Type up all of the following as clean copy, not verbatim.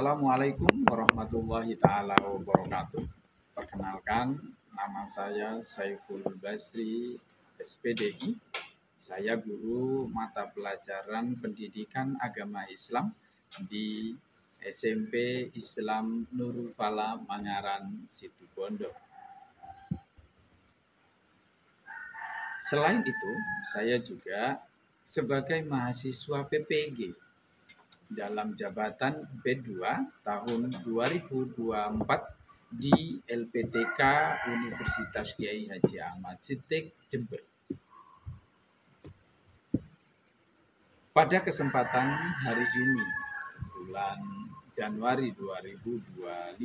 Assalamualaikum warahmatullahi taala wabarakatuh. Perkenalkan, nama saya Saiful Basri, SPDI. Saya guru mata pelajaran Pendidikan Agama Islam di SMP Islam Nurul Falah Mangaran, Situbondo. Selain itu, saya juga sebagai mahasiswa PPG dalam jabatan B2 tahun 2024 di LPTK Universitas Kiai Haji Ahmad Siddiq, Jember. Pada kesempatan hari ini, bulan Januari 2025,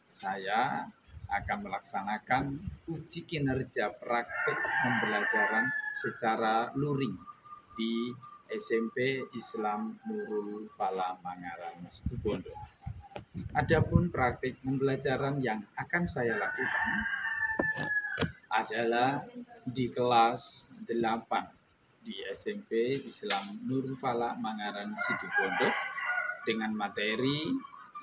saya akan melaksanakan uji kinerja praktik pembelajaran secara luring di SMP Islam Nurul Falah Mangaran, Situbondo. Adapun praktik pembelajaran yang akan saya lakukan adalah di kelas 8 di SMP Islam Nurul Falah Mangaran, Situbondo dengan materi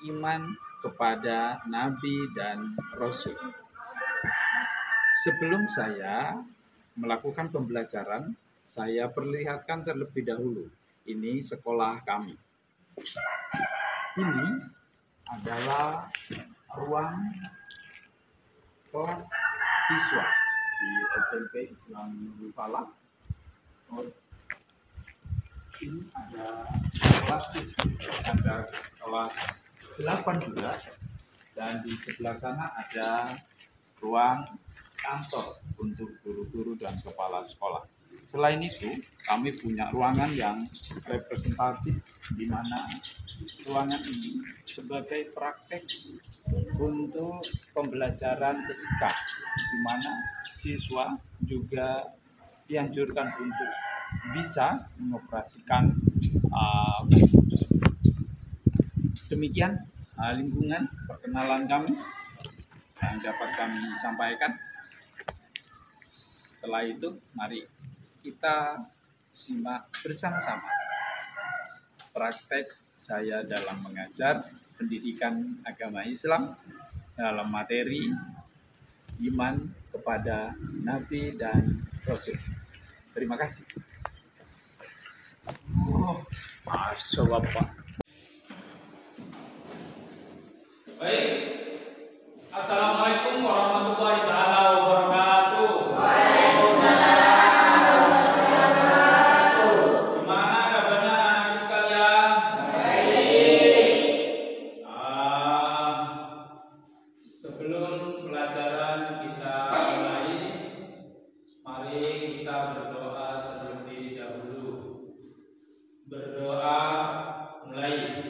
iman kepada Nabi dan Rasul. Sebelum saya melakukan pembelajaran, saya perlihatkan terlebih dahulu. Ini sekolah kami. Ini adalah ruang kelas siswa di SMP Islam Nurul Falah. Ini ada kelas 7, ada kelas 8 juga, dan di sebelah sana ada ruang kantor untuk guru-guru dan kepala sekolah. Selain itu, kami punya ruangan yang representatif, di mana ruangan ini sebagai praktek untuk pembelajaran TIK, di mana siswa juga dianjurkan untuk bisa mengoperasikan demikian lingkungan perkenalan kami yang dapat kami sampaikan. Setelah itu, mari kita simak bersama-sama praktek saya dalam mengajar pendidikan agama Islam dalam materi iman kepada Nabi dan Rasul. Terima kasih. Masya Allah. Baik. Assalamualaikum warahmatullahi taala wabarakatuh. Waalaikumsalam warahmatullahi. Gimana kabarnya anak-anak sekalian? Baik. Sebelum pelajaran kita mulai, mari kita berdoa terlebih dahulu. Berdoa mulai.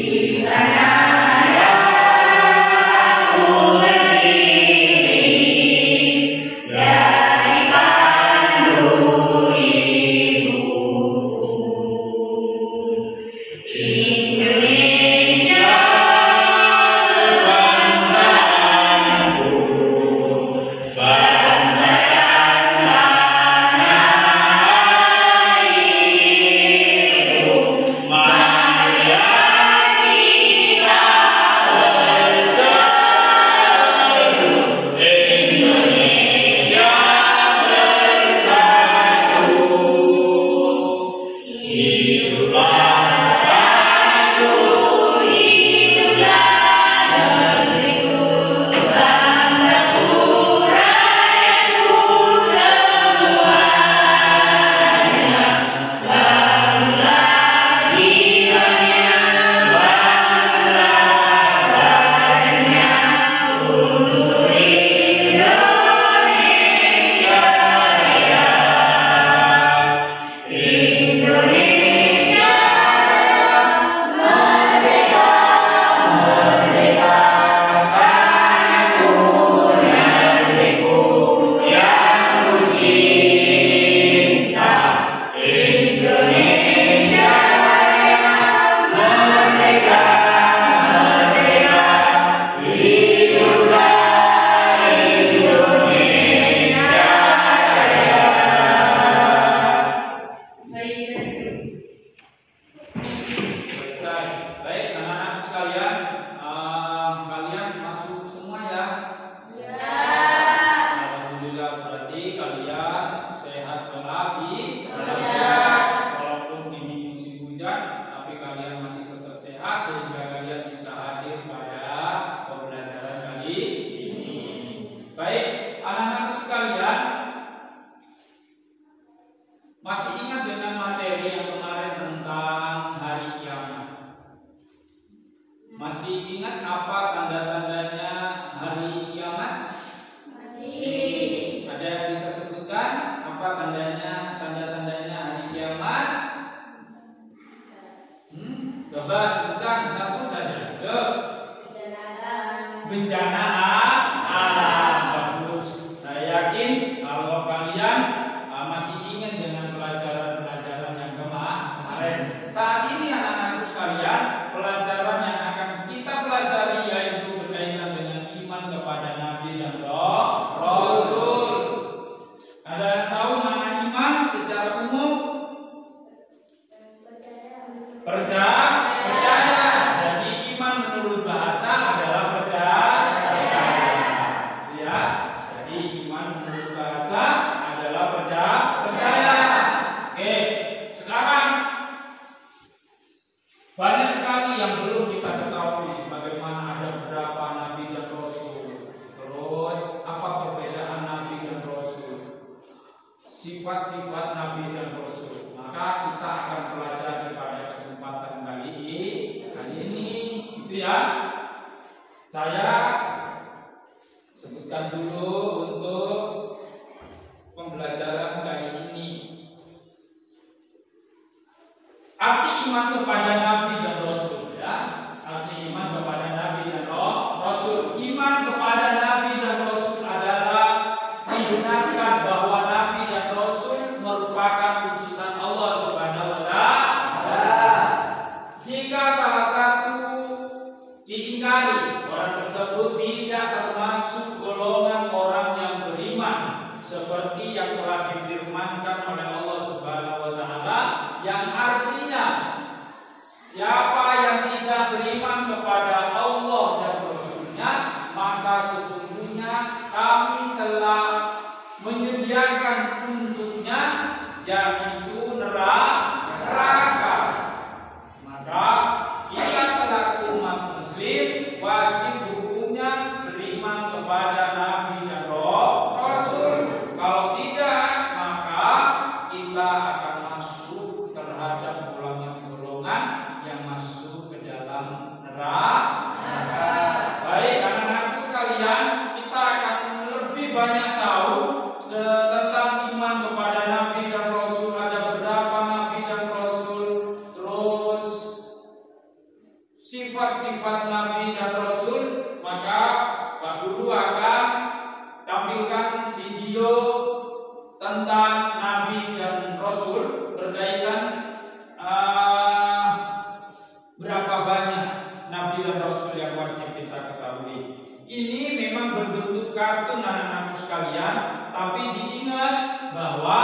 Di sana aku berdiri. kepada nabi dan rasul. Ada yang tahu makna iman secara umum? Percaya. Jadi iman menurut bahasa adalah percaya. Ya. Jadi iman menurut bahasa adalah percaya. Oke. Sekarang banyak sekali yang belum kita ketahui, bagaimana ada berapa nabi dan rasul. Terus apa perbedaan nabi dan rasul? Sifat-sifat nabi dan rasul. Maka kita akan pelajari pada kesempatan kali ini, gitu ya. Saya sebutkan dulu untuk pembelajaran kali ini. Arti iman kepada nabi dan rasul, ya. Arti iman kepada nabi dan rasul. Iman kepada nabi dan rasul adalah membenarkan bahwa nabi dan rasul merupakan utusan Allah Subhanahu wa taala. Jika salah satu diingkari, orang tersebut tidak termasuk golongan orang yang beriman, seperti yang telah difirmankan oleh Allah Subhanahu wa taala, yang artinya siapa yang tidak beriman kepada Allah dan Rasul-Nya, maka sesungguhnya kami telah menyediakan untuknya yaitu neraka. Maka kita selaku umat muslim wajib hukumnya beriman kepada nabi dan rasul. Kalau tidak, maka kita akan masuk terhadap golongan-golongan yang masuk ke dalam neraka. Baik, anak-anakku sekalian, kita akan lebih banyak tahu tentang iman kepada nabi dan rasul. Ada berapa nabi dan rasul, terus sifat-sifat nabi dan rasul. Maka Pak Guru akan tampilkan video tentang nabi dan rasul berkaitan berapa banyak nabi dan rasul yang wajib kita ketahui. Ini memang berbentuk kartun anak-anakku sekalian, tapi diingat bahwa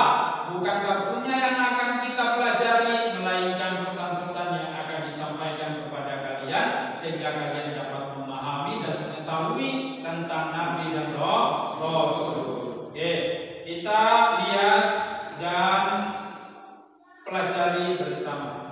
bukan kartunnya yang akan kita pelajari, melainkan pesan-pesan yang akan disampaikan kepada kalian sehingga kalian dapat memahami dan mengetahui tentang nabi dan rasul. Oke, kita lihat dan pelajari bersama.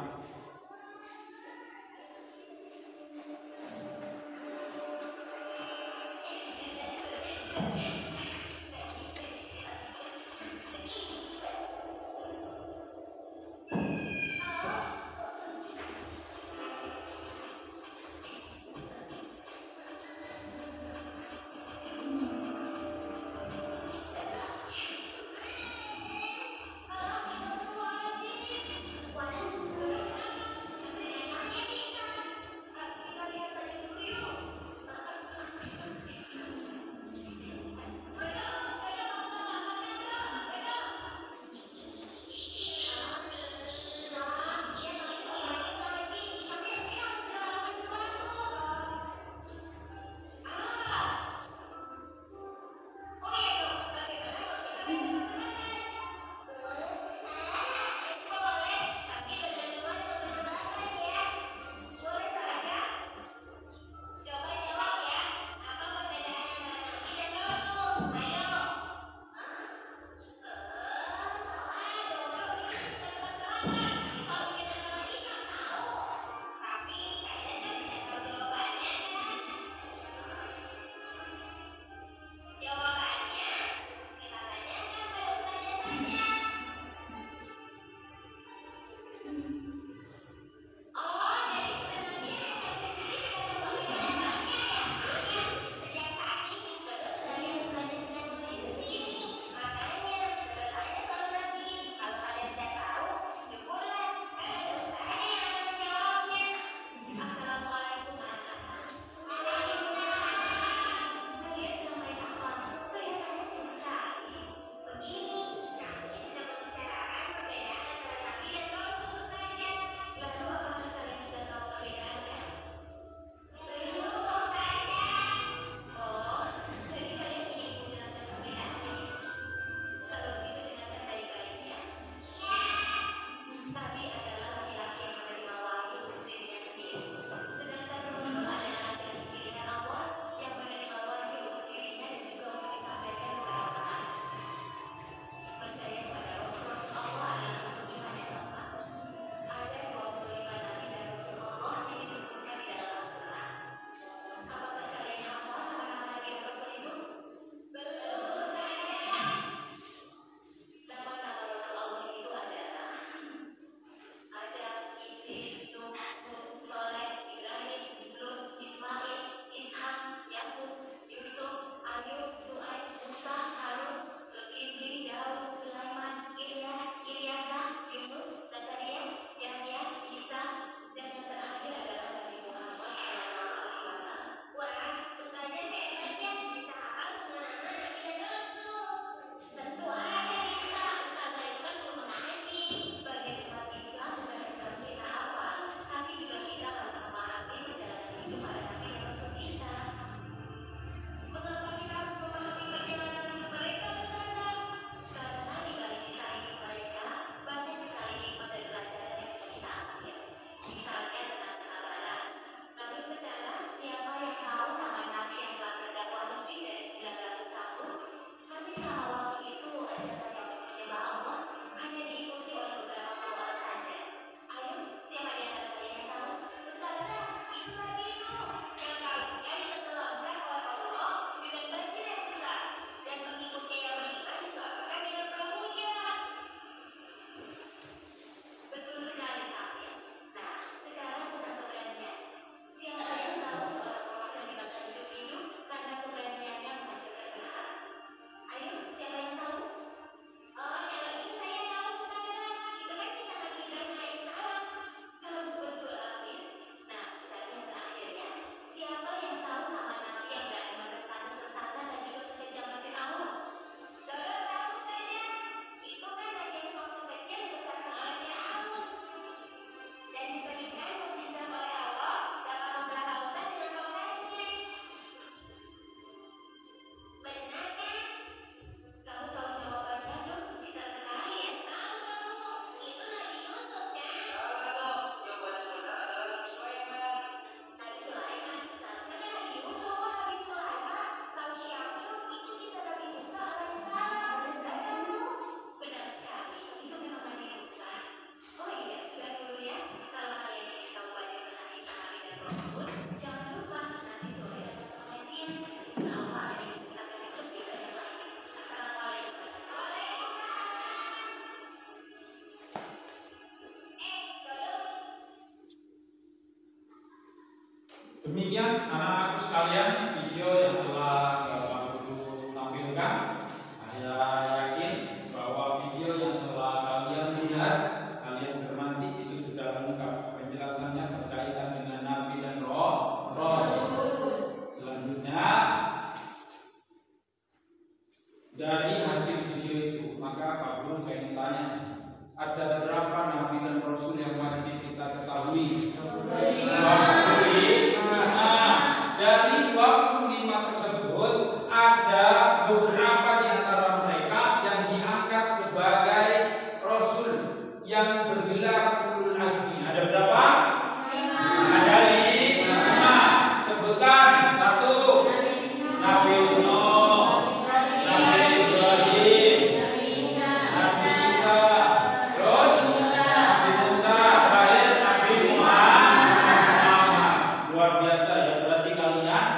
Demikian anak-anakku sekalian video yang telah Bapak Guru tampilkan. Saya yakin bahwa video yang telah kalian lihat, kalian cermati itu sudah lengkap penjelasannya berkaitan dengan Nabi dan Rasul. Selanjutnya dari hasil video itu, maka Pak Guru pengen tanya, ada berapa Nabi dan Rasul yang wajib kita ketahui? Dari 25 tersebut ada beberapa di antara mereka yang diangkat sebagai Rasul yang bergelar ulul azmi. Ada berapa? 5. Ada 5. Sebutkan. 1. Nabi Nuh, Nabi Ibrahim, Nabi Isa, terus Nabi Musa, terakhir Nabi Muhammad. Luar biasa ya, berarti kalian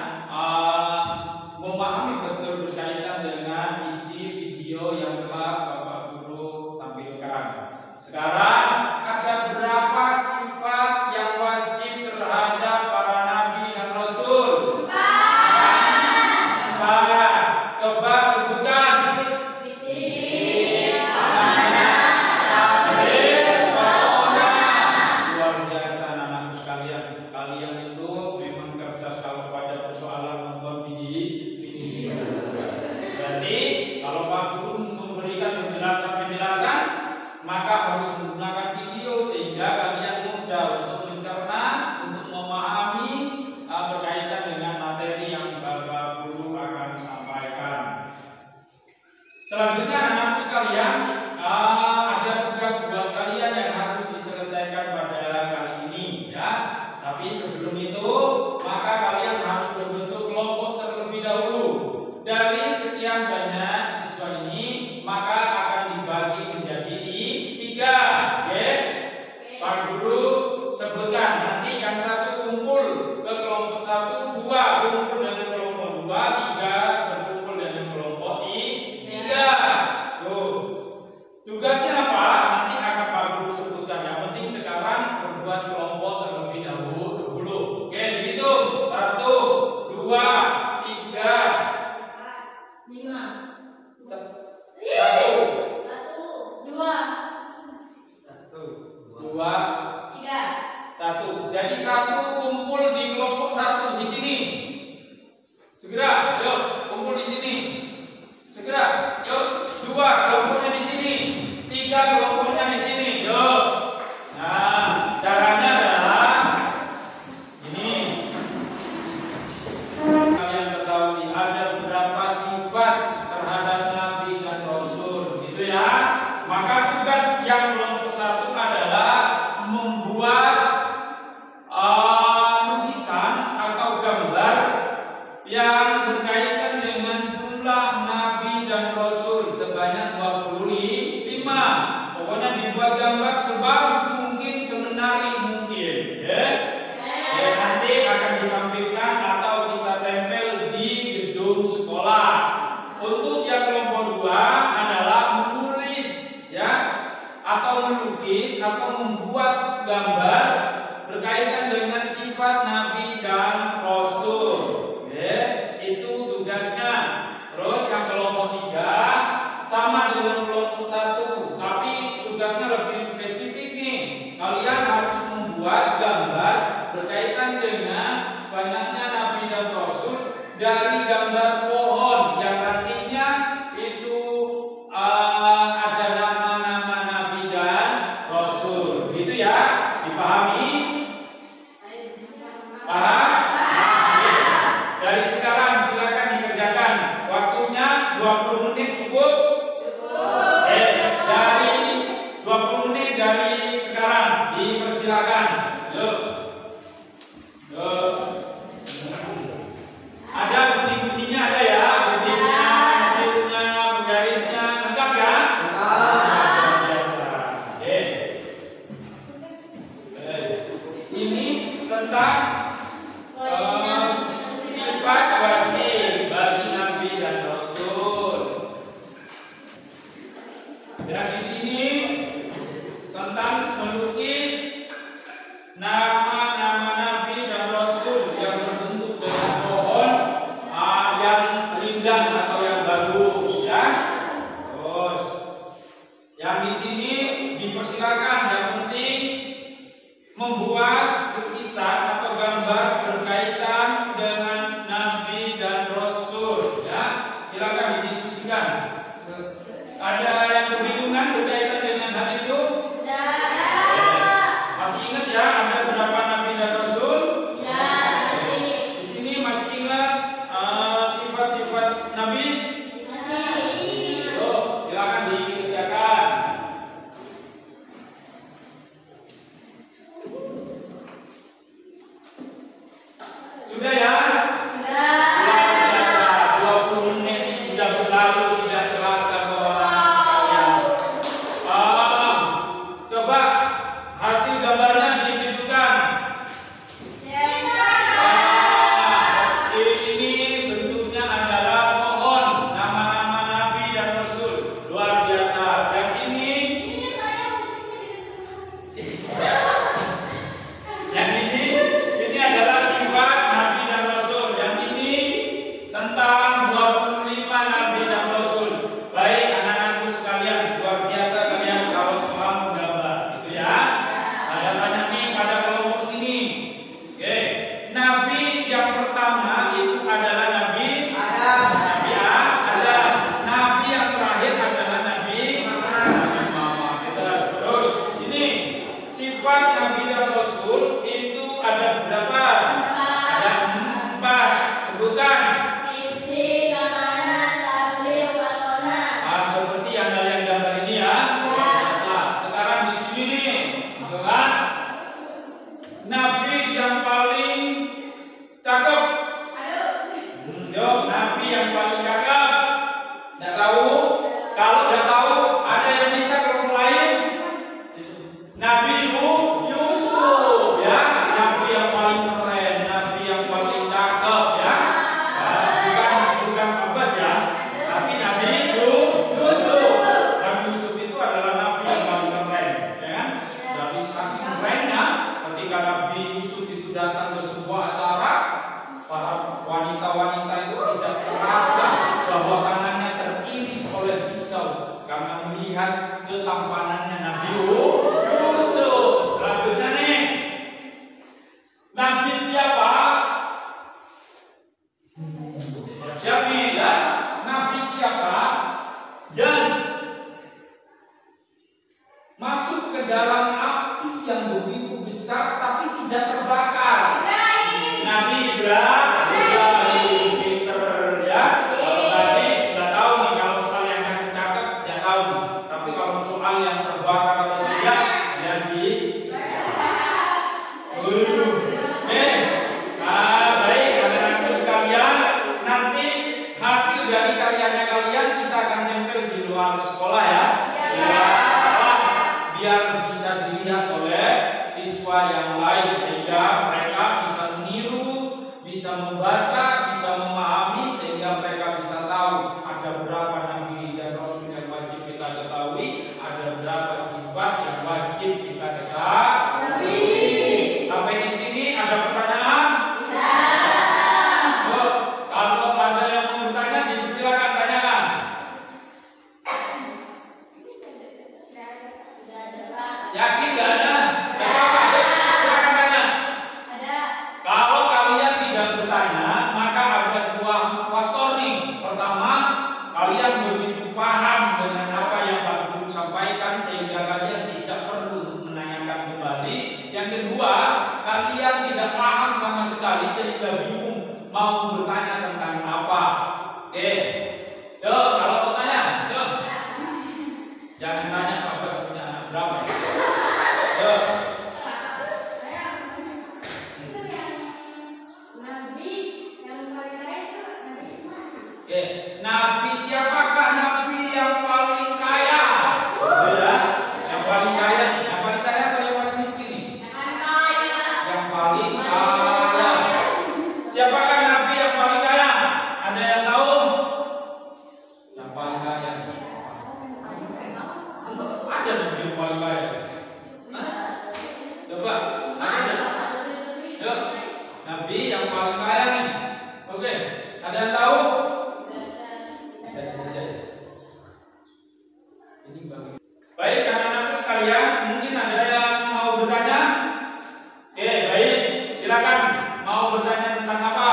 memahami betul berkaitan dengan isi video yang telah Bapak Guru tampilkan. Sekarang ada berapa sifat yang wajib terhadap para Nabi dan Rasul? 4. Coba sebutkan. Luar biasa anak-anakku sekalian. Kalian itu memang cerdas kalau pada persoalan nonton video. Berarti kalau Pak Guru memberikan penjelasan, maka harus menggunakan video sehingga kalian mudah untuk mencerna, untuk memahami berkaitan dengan materi yang Bapak Guru akan sampaikan. Selanjutnya anak-anakku sekalian, ada tugas buat kalian yang harus diselesaikan pada kali ini ya. Tapi sebelum itu, maka kalian harus berbentuk kelompok terlebih dahulu. Dari sekian banyak siswa ini, maka akan dibagi menjadi 3. Oke? Pak Guru sebutkan, nanti yang satu kumpul ke kelompok 1, 2 kumpul dengan kelompok 2, 3 berkumpul dengan kelompok 3. Tuh. Tugasnya apa? Nanti akan Pak Guru sebutkan. Yang penting sekarang berbuat kelompok terlebih dahulu. Oke, dihitung. 1, 2, 3, 5. 1, 2. 2, 3. 1. Jadi 1 kumpul di kelompok 1 di sini. Segera, yuk kumpul di sini. Segera, yuk. 2 kelompoknya di sini. 3 kelompoknya di sini. Yuk. Nah, caranya adalah ini. Kalian ketahui ada beberapa sifat terhadap Nabi dan Rasul, gitu ya. Maka tugas yang kelompok 1 adalah membuat lukisan atau gambar yang berkaitan dengan jumlah Nabi dan Rasul sebanyak 25. Pokoknya dibuat gambar sebagus mungkin, semenarik mungkin, ya. Ya, nanti akan ditampilkan atau kita tempel di gedung sekolah. Untuk yang kelompok 2 adalah menulis ya, atau melukis atau membuat gambar berkaitan dengan sifat Nabi dan Rasul. Ya, itu tugasnya. Terus yang kelompok 3 sama dengan kelompok 1, tapi tugasnya lebih spesifik nih. Kalian harus membuat gambar berkaitan dengan banyaknya Nabi dan Rasul dari gambar pohon yang artinya itu ada nama-nama Nabi dan Rasul. Gitu ya, dipahami? Paham? Dari sekarang silakan dikerjakan. Waktunya 20 menit cukup? Dari 20 menit dari sekarang dipersilakan. Yuk. Ada gunting-guntingnya, ada ya? Guntingnya, pensilnya, penggarisnya, lengkap ya? Biasa. Ini tentang sifat wajib bagi Nabi dan Rasul. Ada yang kebingungan berkaitan dengan hal itu? Masih ingat ya ada berapa nabi dan rasul? Di sini masih ingat sifat-sifat nabi? Silakan dikerjakan. Sudah ya? Luar biasa, 20 menit sudah berlalu tidak terasa orang sekalian. Coba hasil gambarnya ditunjukkan. Ini bentuknya adalah pohon, nama-nama nabi dan rasul. Luar biasa. Yang ini adalah sifat nabi dan rasul. Yang ini tentang 25 nabi dan rasul. Baik anak-anakku sekalian, luar biasa kalian kalau soal menggambar, gitu ya. Saya tanya nih pada kelompok sini. Oke, nabi yang pertama itu adalah nabi Adam. Nabi yang terakhir adalah nabi Muhammad. Terus sini sifat nabi dan rasul itu ada berapa? Ada 4. Sebutkan. Seperti yang kalian gambar ini ya. Sekarang di sini nih, gitu kan? Nabi yang paling cakep. Yuk, nabi yang paling cakep. Nggak tahu? Kalau nggak tahu, ada yang bisa kelompok lain? Nabi Yusuf, ya. Nabi yang paling keren, nabi yang paling cakep, ya. Bukan Abbas ya, tapi Nabi Yusuf. Nabi Yusuf itu adalah nabi yang paling keren, ya kan? Dari saking kerennya, ketika Nabi Yusuf itu datang ke sebuah acara, para wanita-wanita itu tidak terasa bahwa tangannya teriris oleh pisau karena melihat ketampanannya Nabi Yusuf. Lanjutnya nih, Nabi siapa? Siap-siap nih ya. Nabi siapa yang masuk ke dalam api yang begitu besar tapi tidak terbakar? Nabi Ibrahim. Pinter ya. Tadi nggak tahu nih, kalau soal yang cakep nggak tahu nih. Tapi kalau soal yang terbakar atau tidak, Nabi. Baik anak-anakku sekalian, nanti hasil dari karyanya kalian kita akan tempel di luar sekolah ya. Kelas, biar bisa dilihat oleh siswa yang lain sehingga mereka bisa meniru, bisa membaca, bisa memahami, sehingga mereka bisa tahu ada berapa nabi dan rasul yang wajib kita ketahui, ada berapa sifat yang wajib kita ketahui. Sampai di sini ada pertanyaan? Kalau ada yang mau bertanya, dipersilakan tanyakan. Yakin nggak ada? Nggak apa-apa, silakan tanya. Kalau kalian tidak bertanya, maka ada 2 faktor nih. Pertama, kalian begitu paham dengan apa yang Pak Guru sampaikan sehingga kalian tidak perlu untuk menanyakan kembali. Yang kedua, kalian tidak paham sama sekali sehingga bingung mau bertanya tentang apa. Oke, yuk kalau mau tanya, yuk. Jangan tanya Pak punya anak berapa. Yuk. Oke, nabi siapakah nabi yang paling kaya? Ya, yang paling kaya. Yang paling kaya atau yang paling miskin nih? Yang paling kaya. Siapakah nabi yang paling kaya? Ada yang tahu? Yang paling kaya. Ada nabi yang paling kaya. Coba, ada. Yuk, nabi yang paling kaya nih. Oke, ada yang tahu? Baik anak-anakku sekalian, mungkin ada yang mau bertanya? Oke, baik, silakan. Mau bertanya tentang apa?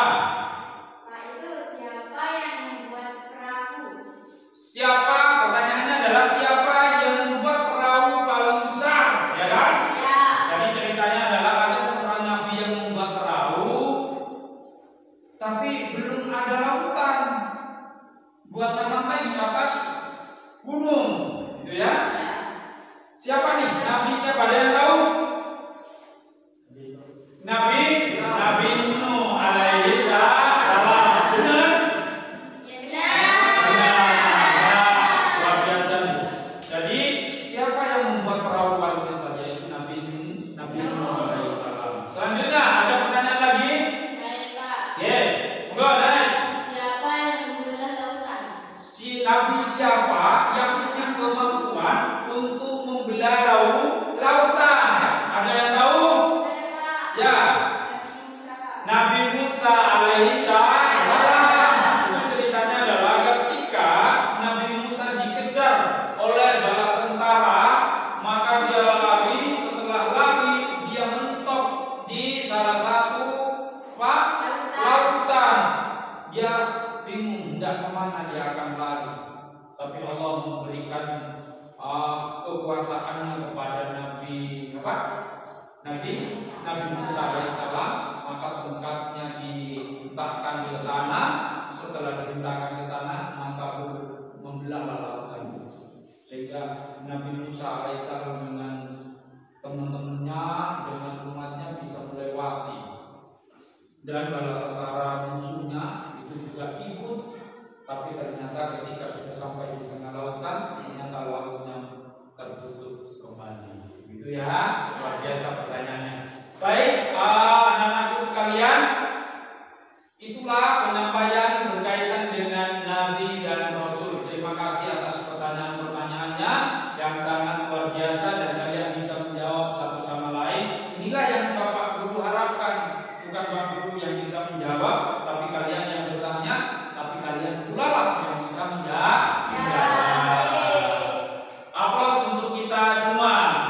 Pak, itu siapa yang membuat perahu? Siapa? Pertanyaannya buat rantai di atas gunung, gitu ya. Siapa nih? Nabi siapa? Ada yang tahu? Nabi Nuh alaihi salam. Benar? Luar biasa nih. Jadi siapa yang membuat perahu paling besar? Yaitu Nabi Nuh alaihi salam. Selanjutnya ada pertanyaan lagi? Siapa yang membelah lautan? Nabi siapa yang punya kemampuan untuk membelah lautan? Ada yang tahu? Ya. Nabi Musa alaihi salam. Itu ceritanya adalah ketika Nabi Musa dikejar oleh bala tentara, maka dia lari. Setelah lari, dia mentok di salah satu lautan. Dia bingung tidak kemana dia akan lari. Tapi Allah memberikan kekuasaannya kepada Nabi Musa alaihissalam. Maka tongkatnya dihentakkan ke tanah. Setelah dihentakkan ke tanah, maka membelah lautan. Sehingga Nabi Musa alaihissalam dengan teman-temannya, dengan umatnya bisa melewati. Dan bala tentara musuhnya itu juga ikut. Tapi ternyata ketika sudah sampai di tengah lautan, ternyata lautnya tertutup kembali. Gitu ya, luar biasa pertanyaannya. Baik, anak-anakku sekalian, itulah penyampaian berkaitan dengan Nabi dan Rasul. Terima kasih atas pertanyaan-pertanyaannya yang sangat luar biasa dan kalian bisa menjawab satu sama lain. Inilah yang Bapak Guru harapkan, bukan Bapak Guru yang bisa menjawab, tapi kalian yang bertanya, tapi kalian pula lah yang bisa menjawab. Aplaus untuk kita semua.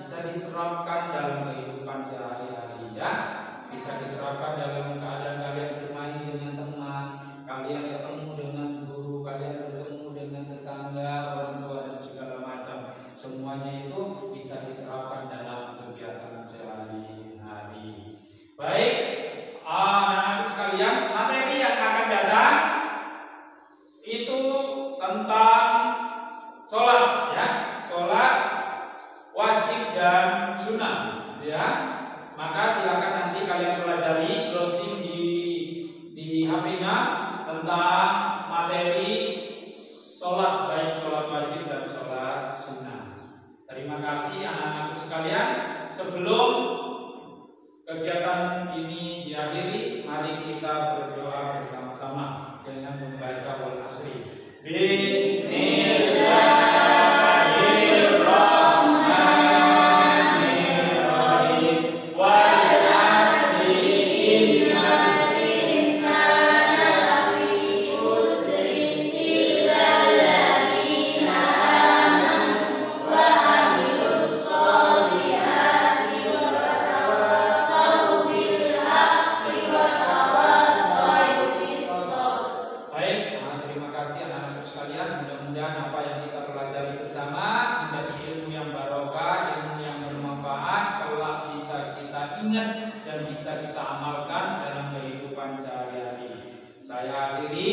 Bisa diterapkan dalam kehidupan sehari-hari, ya. Bisa diterapkan dalam keadaan kalian bermain dengan teman, kalian ketemu dengan guru, kalian bertemu dengan tetangga, orang tua dan segala macam. Semuanya itu bisa diterapkan dalam kegiatan sehari-hari. Baik, anak-anak sekalian, materi yang akan datang itu tentang sholat, ya. Sholat wajib dan sunnah, ya. Maka silakan nanti kalian pelajari browsing di HP-nya tentang materi sholat, baik sholat wajib dan sholat sunnah. Terima kasih anak-anakku sekalian. Sebelum kegiatan ini diakhiri, mari kita berdoa bersama-sama dengan membaca wal asri. Bismillah. Ingat dan bisa kita amalkan dalam kehidupan sehari-hari. Saya akhiri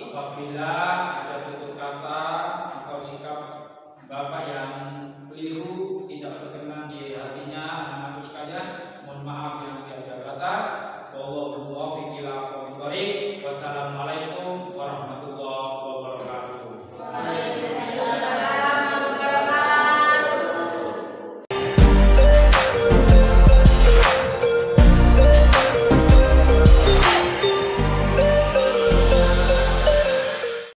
apabila ada tutur kata atau sikap Bapak yang